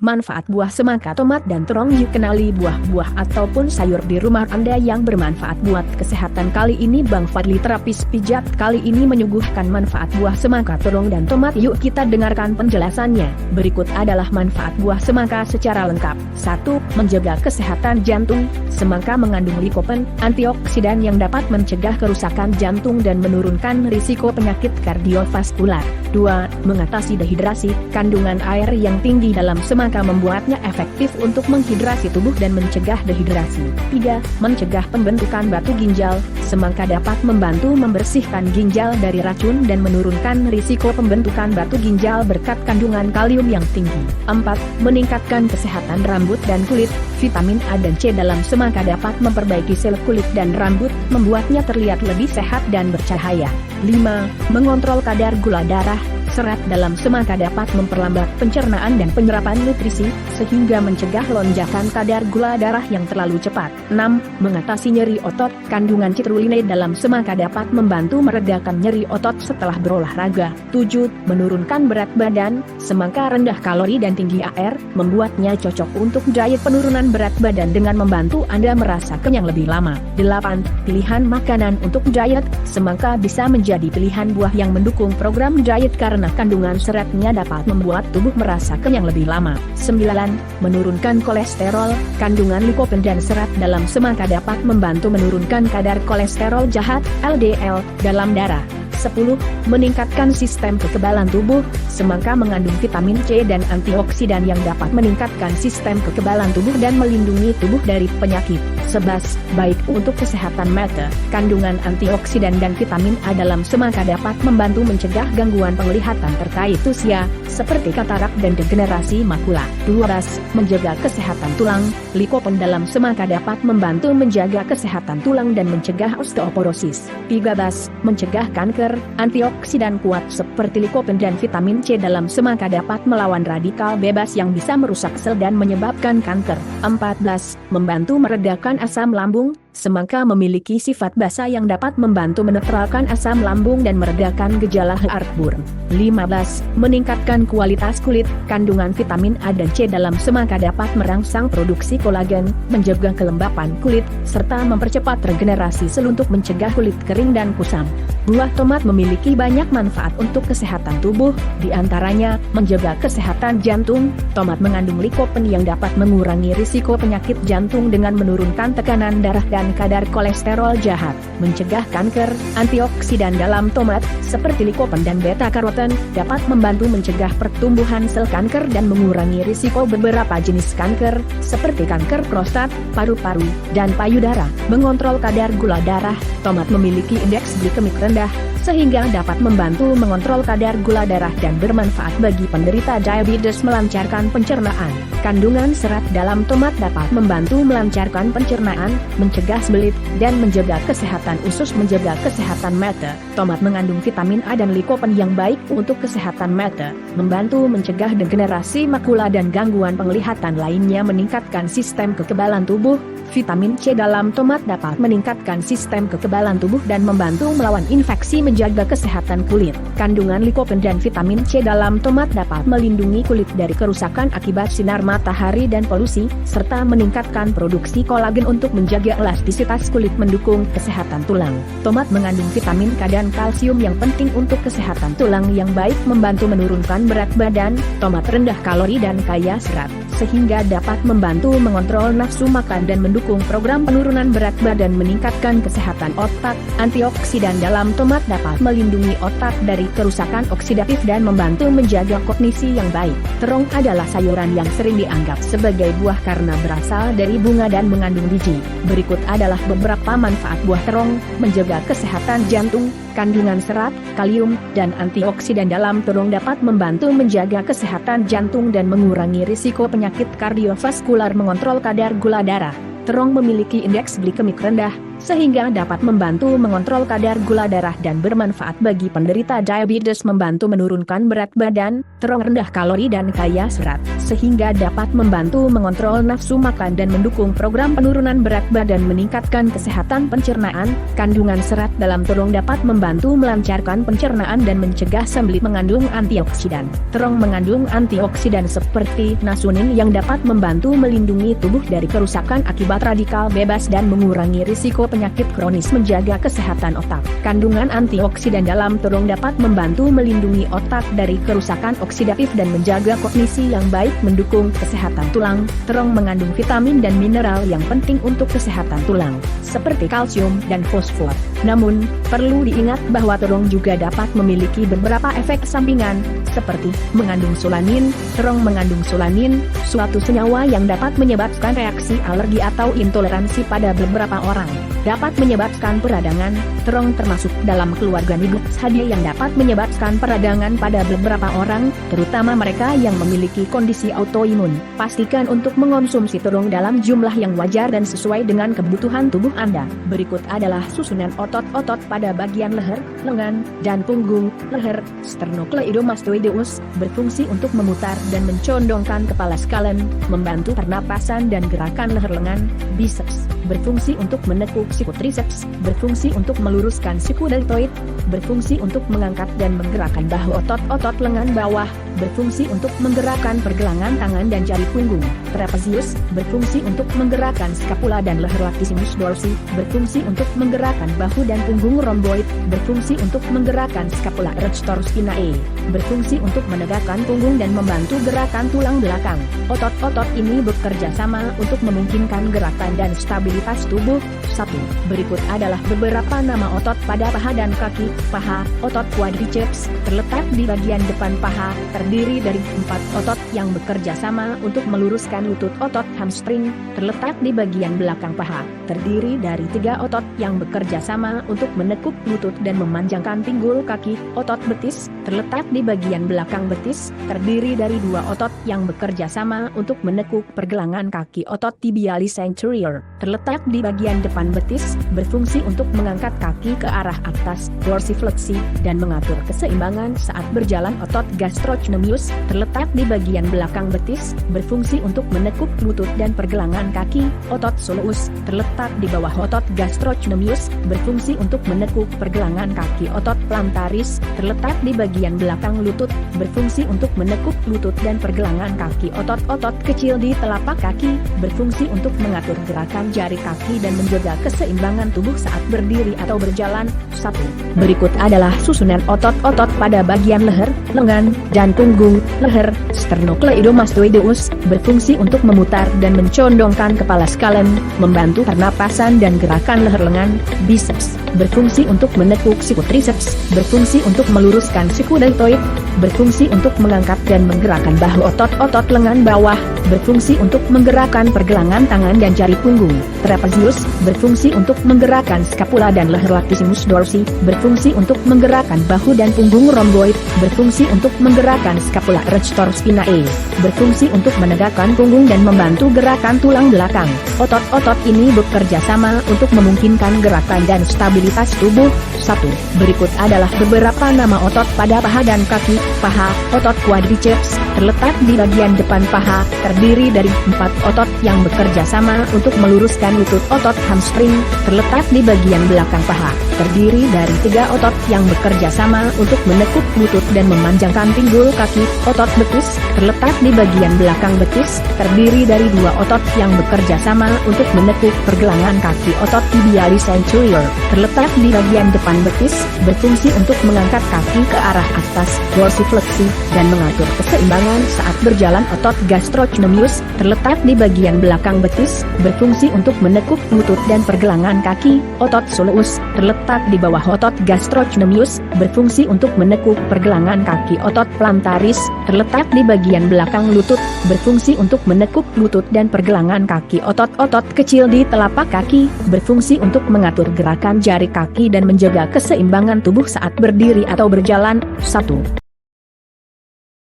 Manfaat buah semangka, tomat dan terong. Yuk kenali buah-buah ataupun sayur di rumah Anda yang bermanfaat buat kesehatan. Kali ini Bang Fadli, terapis pijat, kali ini menyuguhkan manfaat buah semangka, terong dan tomat. Yuk kita dengarkan penjelasannya. Berikut adalah manfaat buah semangka secara lengkap. 1. Menjaga kesehatan jantung. Semangka mengandung likopen, antioksidan yang dapat mencegah kerusakan jantung dan menurunkan risiko penyakit kardiovaskular. 2. Mengatasi dehidrasi. Kandungan air yang tinggi dalam semangka membuatnya efektif untuk menghidrasi tubuh dan mencegah dehidrasi. 3. Mencegah pembentukan batu ginjal. Semangka dapat membantu membersihkan ginjal dari racun dan menurunkan risiko pembentukan batu ginjal berkat kandungan kalium yang tinggi. 4. Meningkatkan kesehatan rambut dan kulit. Vitamin A dan C dalam semangka dapat memperbaiki sel kulit dan rambut, membuatnya terlihat lebih sehat dan bercahaya. 5. Mengontrol kadar gula darah. Serat dalam semangka dapat memperlambat pencernaan dan penyerapan nutrisi, sehingga mencegah lonjakan kadar gula darah yang terlalu cepat. 6. Mengatasi nyeri otot. Kandungan citruline dalam semangka dapat membantu meredakan nyeri otot setelah berolahraga. 7. Menurunkan berat badan. Semangka rendah kalori dan tinggi AR, membuatnya cocok untuk diet penurunan berat badan dengan membantu Anda merasa kenyang lebih lama. 8. Pilihan makanan untuk diet. Semangka bisa menjadi pilihan buah yang mendukung program diet karena kandungan seratnya dapat membuat tubuh merasa kenyang lebih lama. 9. Menurunkan kolesterol. Kandungan likopen dan serat dalam semangka dapat membantu menurunkan kadar kolesterol jahat (LDL) dalam darah. 10. Meningkatkan sistem kekebalan tubuh. Semangka mengandung vitamin C dan antioksidan yang dapat meningkatkan sistem kekebalan tubuh dan melindungi tubuh dari penyakit. 11. Baik untuk kesehatan mata. Kandungan antioksidan dan vitamin A dalam semangka dapat membantu mencegah gangguan penglihatan terkait usia, seperti katarak dan degenerasi makula. 12. Menjaga kesehatan tulang. Likopen dalam semangka dapat membantu menjaga kesehatan tulang dan mencegah osteoporosis. 13. Mencegah kanker. Antioksidan kuat seperti likopen dan vitamin C dalam semangka dapat melawan radikal bebas yang bisa merusak sel dan menyebabkan kanker. 14. Membantu meredakan asam lambung. Semangka memiliki sifat basa yang dapat membantu menetralkan asam lambung dan meredakan gejala heartburn. 15. Meningkatkan kualitas kulit. Kandungan vitamin A dan C dalam semangka dapat merangsang produksi kolagen, menjaga kelembapan kulit, serta mempercepat regenerasi sel untuk mencegah kulit kering dan kusam. Buah tomat memiliki banyak manfaat untuk kesehatan tubuh, di antaranya menjaga kesehatan jantung. Tomat mengandung likopen yang dapat mengurangi risiko penyakit jantung dengan menurunkan tekanan darah dan kadar kolesterol jahat, mencegah kanker. Antioksidan dalam tomat, seperti likopen dan beta-karoten, dapat membantu mencegah pertumbuhan sel kanker dan mengurangi risiko beberapa jenis kanker, seperti kanker prostat, paru-paru, dan payudara. Mengontrol kadar gula darah. Tomat memiliki indeks glikemik rendah, sehingga dapat membantu mengontrol kadar gula darah dan bermanfaat bagi penderita diabetes. Melancarkan pencernaan. Kandungan serat dalam tomat dapat membantu melancarkan pencernaan, mencegah sembelit, dan menjaga kesehatan usus. Menjaga kesehatan mata. Tomat mengandung vitamin A dan likopen yang baik untuk kesehatan mata, membantu mencegah degenerasi makula dan gangguan penglihatan lainnya. Meningkatkan sistem kekebalan tubuh. Vitamin C dalam tomat dapat meningkatkan sistem kekebalan tubuh dan membantu melawan infeksi. Menjaga kesehatan kulit. Kandungan likopen dan vitamin C dalam tomat dapat melindungi kulit dari kerusakan akibat sinar matahari dan polusi, serta meningkatkan produksi kolagen untuk menjaga elastisitas kulit. Mendukung kesehatan tulang. Tomat mengandung vitamin K dan kalsium yang penting untuk kesehatan tulang yang baik, membantu menurunkan berat badan. Tomat rendah kalori dan kaya serat, sehingga dapat membantu mengontrol nafsu makan dan mendukung program penurunan berat badan. Meningkatkan kesehatan otak. Antioksidan dalam tomat dapat melindungi otak dari kerusakan oksidatif dan membantu menjaga kognisi yang baik. Terong adalah sayuran yang sering dianggap sebagai buah karena berasal dari bunga dan mengandung biji. Berikut adalah beberapa manfaat buah terong. Menjaga kesehatan jantung. Kandungan serat, kalium, dan antioksidan dalam terong dapat membantu menjaga kesehatan jantung dan mengurangi risiko penyakit kardiovaskular. Mengontrol kadar gula darah. Terong memiliki indeks glikemik rendah, sehingga dapat membantu mengontrol kadar gula darah dan bermanfaat bagi penderita diabetes, membantu menurunkan berat badan, terong rendah kalori dan kaya serat, sehingga dapat membantu mengontrol nafsu makan dan mendukung program penurunan berat badan, meningkatkan kesehatan pencernaan. Kandungan serat dalam terong dapat membantu melancarkan pencernaan dan mencegah sembelit, mengandung antioksidan. Terong mengandung antioksidan seperti nasunin yang dapat membantu melindungi tubuh dari kerusakan akibat radikal bebas dan mengurangi risiko penyakit kronis, menjaga kesehatan otak. Kandungan antioksidan dalam terong dapat membantu melindungi otak dari kerusakan oksidatif dan menjaga kognisi yang baik, mendukung kesehatan tulang. Terong mengandung vitamin dan mineral yang penting untuk kesehatan tulang, seperti kalsium dan fosfor. Namun, perlu diingat bahwa terong juga dapat memiliki beberapa efek sampingan, seperti mengandung solanin. Terong mengandung solanin, suatu senyawa yang dapat menyebabkan reaksi alergi atau intoleransi pada beberapa orang. Dapat menyebabkan peradangan. Terong termasuk dalam keluarga Nibluthidae yang dapat menyebabkan peradangan pada beberapa orang, terutama mereka yang memiliki kondisi autoimun. Pastikan untuk mengonsumsi terong dalam jumlah yang wajar dan sesuai dengan kebutuhan tubuh Anda. Berikut adalah susunan otot-otot pada bagian leher, lengan, dan punggung. Leher, sternocleidomastoideus, berfungsi untuk memutar dan mencondongkan kepala skalen, membantu pernapasan dan gerakan leher. Lengan, biceps, berfungsi untuk menekuk siku. Triceps, berfungsi untuk meluruskan siku deltoid, berfungsi untuk mengangkat dan menggerakkan bahu. Otot-otot lengan bawah, berfungsi untuk menggerakkan pergelangan tangan dan jari punggung. Trapezius, berfungsi untuk menggerakkan scapula dan leher. Latissimus dorsi, berfungsi untuk menggerakkan bahu dan punggung. Rhomboid, berfungsi untuk menggerakkan scapula. Rector spinae, berfungsi untuk menegakkan punggung dan membantu gerakan tulang belakang. Otot-otot ini bekerja sama untuk memungkinkan gerakan dan stabilitas tubuh. 1. Berikut adalah beberapa nama otot pada paha dan kaki. Paha, otot quadriceps, terletak di bagian depan paha, terdiri dari 4 otot yang bekerja sama untuk meluruskan lutut. Otot hamstring, terletak di bagian belakang paha, terdiri dari 3 otot yang bekerja sama untuk menekuk lutut dan memanjangkan pinggul kaki. Otot betis, terletak di bagian belakang betis, terdiri dari 2 otot yang bekerja sama untuk menekuk pergelangan kaki. Otot tibialis anterior, terletak di bagian depan betis, berfungsi untuk mengangkat kaki ke arah atas, dorsifleksi, dan mengatur keseimbangan saat berjalan. Otot gastrocnemius, terletak di bagian belakang betis, berfungsi untuk menekuk lutut dan pergelangan kaki. Otot soleus, terletak di bawah otot gastrocnemius, berfungsi untuk menekuk pergelangan kaki. Otot plantaris, terletak di bagian belakang lutut, berfungsi untuk menekuk lutut dan pergelangan kaki. Otot-otot kecil di telapak kaki, berfungsi untuk mengatur gerakan jari kaki dan menjaga keseimbangan tubuh saat berdiri atau berjalan. 1. Berikut adalah susunan otot-otot pada bagian leher, lengan, dan punggung. Leher, sternocleidomastoideus, berfungsi untuk memutar dan mencondongkan kepala skalen, membantu pernapasan dan gerakan leher. Lengan, biceps, berfungsi untuk menekuk siku. Triceps, berfungsi untuk meluruskan siku deltoid, berfungsi untuk mengangkat dan menggerakkan bahu. Otot-otot lengan bawah, berfungsi untuk menggerakkan pergelangan tangan dan jari punggung. Trapezius, berfungsi untuk menggerakkan scapula dan leher. Latissimus dorsi, berfungsi untuk menggerakkan bahu dan punggung. Rhomboid, berfungsi untuk menggerakkan scapula. Rector spinae, berfungsi untuk menegakkan punggung dan membantu gerakan tulang belakang. Otot-otot ini bekerja sama untuk memungkinkan gerakan dan stabilitas tubuh. 1. Berikut adalah beberapa nama otot pada paha dan kaki. Paha, otot quadriceps, terletak di bagian depan paha, terdiri dari 4 otot yang bekerja sama untuk meluruskan lutut. Otot hamstring, terletak di bagian belakang paha, terdiri dari 3 otot yang bekerja sama untuk menekuk lutut dan memanjangkan pinggul kaki. Otot betis, terletak di bagian belakang betis, terdiri dari 2 otot yang bekerja sama untuk menekuk pergelangan kaki. Otot tibialis anterior, terletak di bagian depan betis, berfungsi untuk mengangkat kaki ke arah atas, dorsifleksi, dan mengatur keseimbangan saat berjalan. Otot gastrocnemius, terletak di bagian belakang betis, berfungsi untuk menekuk lutut dan pergelangan kaki. Otot soleus, terletak di bawah otot gastrocnemius, berfungsi untuk menekuk pergelangan kaki. Otot plantaris, terletak di bagian belakang lutut, berfungsi untuk menekuk lutut dan pergelangan kaki. Otot-otot kecil di telapak kaki, berfungsi untuk mengatur gerakan jari kaki dan menjaga keseimbangan tubuh saat berdiri atau berjalan. 1.